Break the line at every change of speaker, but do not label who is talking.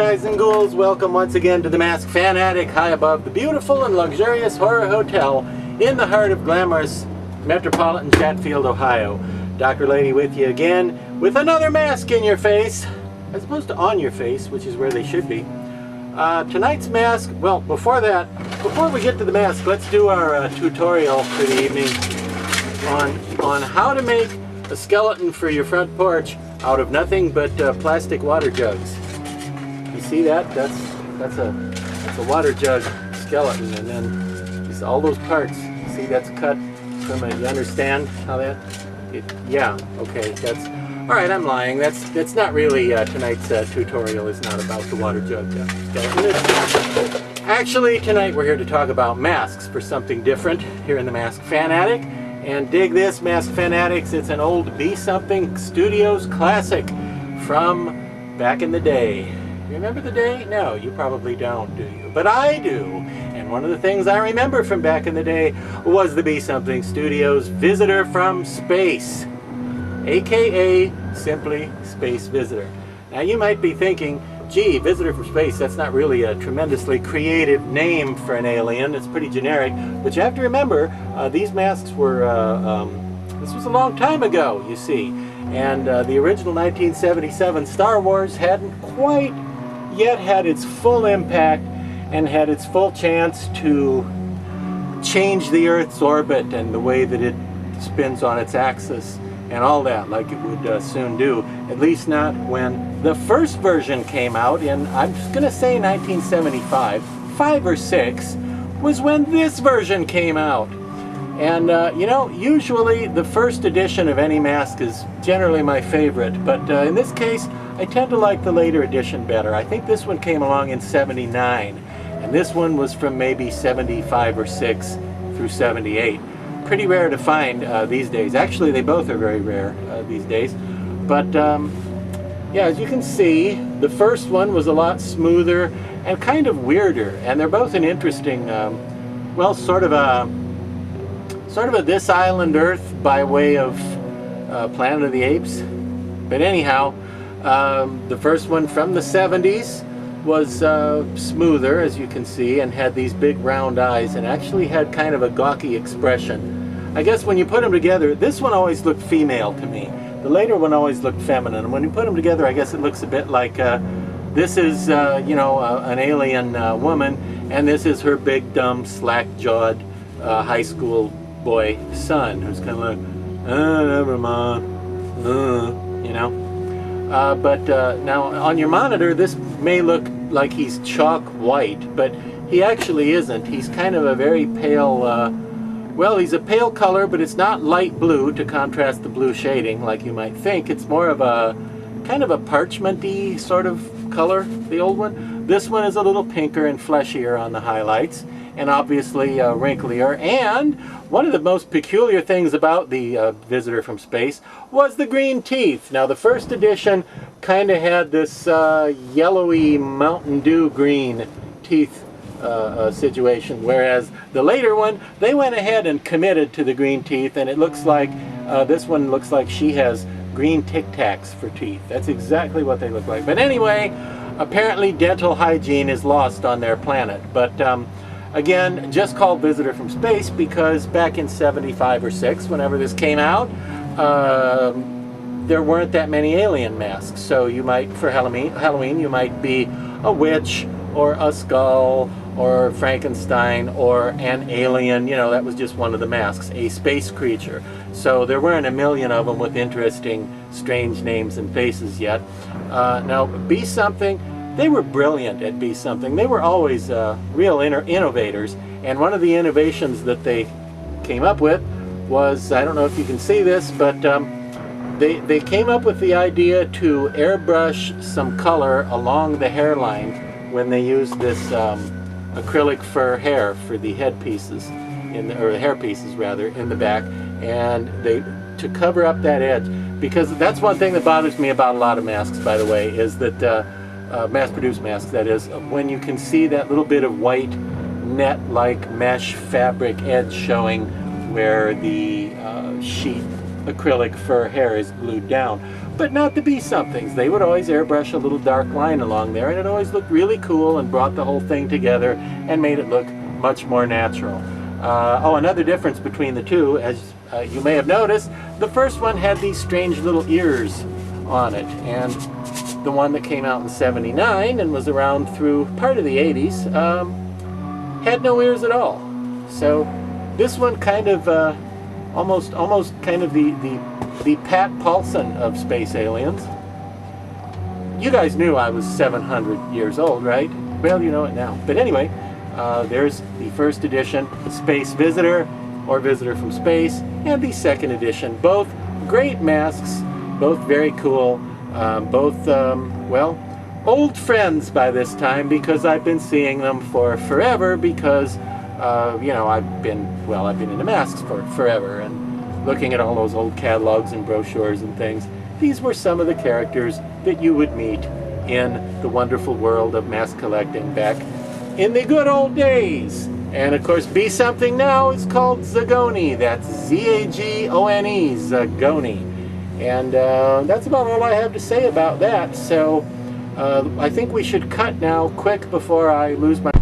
guys and ghouls, welcome once again to the Masked Fan Attic, high above the beautiful and luxurious Horror Hotel in the heart of glamorous metropolitan Chatfield, Ohio. Dr. Lady with you again with another mask in your face, as opposed to on your face, which is where they should be. Tonight's mask, well, before we get to the mask, let's do our tutorial for the evening on how to make a skeleton for your front porch out of nothing but plastic water jugs. You see that? That's a water jug skeleton, and then all those parts. See, that's cut from a. You understand how that? Yeah. Okay. That's all right. I'm lying. That's not really tonight's tutorial. Is not about the water jug skeleton. Actually, tonight we're here to talk about masks for something different here in the Masked Fan Attic. And dig this, Masked Fan Addicts, it's an old Be Something Studios classic from back in the day. You remember the day? No, you probably don't, do you? But I do. And one of the things I remember from back in the day was the Be Something Studios Visitor from Space, aka simply Space Visitor. Now you might be thinking, gee, Visitor from Space, that's not really a tremendously creative name for an alien. It's pretty generic. But you have to remember, these masks were, this was a long time ago, you see. And the original 1977 Star Wars hadn't quite yet had its full impact and had its full chance to change the Earth's orbit and the way that it spins on its axis and all that, like it would soon do. At least not when the first version came out in, I'm just going to say 1975, 5 or 6, was when this version came out. And, you know, usually the first edition of any mask is generally my favorite, but in this case, I tend to like the later edition better. I think this one came along in 79, and this one was from maybe 75 or 6 through 78. Pretty rare to find these days. Actually, they both are very rare these days. But yeah, as you can see, the first one was a lot smoother and kind of weirder, and they're both an interesting, well, sort of a This Island Earth by way of Planet of the Apes. But anyhow, the first one from the 70s was smoother, as you can see, and had these big round eyes and actually had kind of a gawky expression. I guess when you put them together, this one always looked female to me. The later one always looked feminine. And when you put them together, I guess it looks a bit like this is, you know, an alien woman, and this is her big, dumb, slack-jawed high school boy son, who's kind of like, never mind, you know. But now on your monitor, this may look like he's chalk white, but he actually isn't. He's kind of a very pale, well, he's a pale color, but it's not light blue to contrast the blue shading like you might think. It's more of a kind of a parchment-y sort of color, the old one. This one is a little pinker and fleshier on the highlights, and obviously wrinklier. And one of the most peculiar things about the Visitor from Space was the green teeth. Now, the first edition kind of had this yellowy Mountain Dew green teeth situation, whereas the later one, they went ahead and committed to the green teeth, and it looks like this one looks like she has green Tic Tacs for teeth. That's exactly what they look like. But anyway, apparently dental hygiene is lost on their planet. But again, just called Visitor from Space because back in 75 or 6, whenever this came out, there weren't that many alien masks. So you might, for Halloween, you might be a witch or a skull or Frankenstein or an alien. You know, that was just one of the masks, a space creature. So there weren't a million of them with interesting, strange names and faces yet. Now, Be Something, they were brilliant at Be Something. They were always real innovators, and one of the innovations that they came up with was, I don't know if you can see this, but they came up with the idea to airbrush some color along the hairline when they used this acrylic fur hair for the headpieces, or the hairpieces rather, in the back, and to cover up that edge, because that's one thing that bothers me about a lot of masks, by the way, is that mass-produced masks, that is, when you can see that little bit of white net-like mesh fabric edge showing where the sheet acrylic fur hair is glued down. but not the Be-Somethings. They would always airbrush a little dark line along there, and it always looked really cool and brought the whole thing together and made it look much more natural. Oh, another difference between the two, as you may have noticed, the first one had these strange little ears on it, and the one that came out in '79 and was around through part of the '80s had no ears at all. So this one kind of almost kind of the Pat Paulson of space aliens. You guys knew I was 700 years old, right? Well, you know it now. But anyway, there's the first edition, Space Visitor, or Visitor from Space, and the second edition. Both great masks, both very cool, both, well, old friends by this time, because I've been seeing them for forever, because, you know, I've been into masks for forever, and looking at all those old catalogs and brochures and things. These were some of the characters that you would meet in the wonderful world of mask collecting back in the good old days. And of course, Be-Something now is called Zagoni. That's Z-A-G-O-N-E, Zagoni. And that's about all I have to say about that. So I think we should cut now, quick, before I lose my...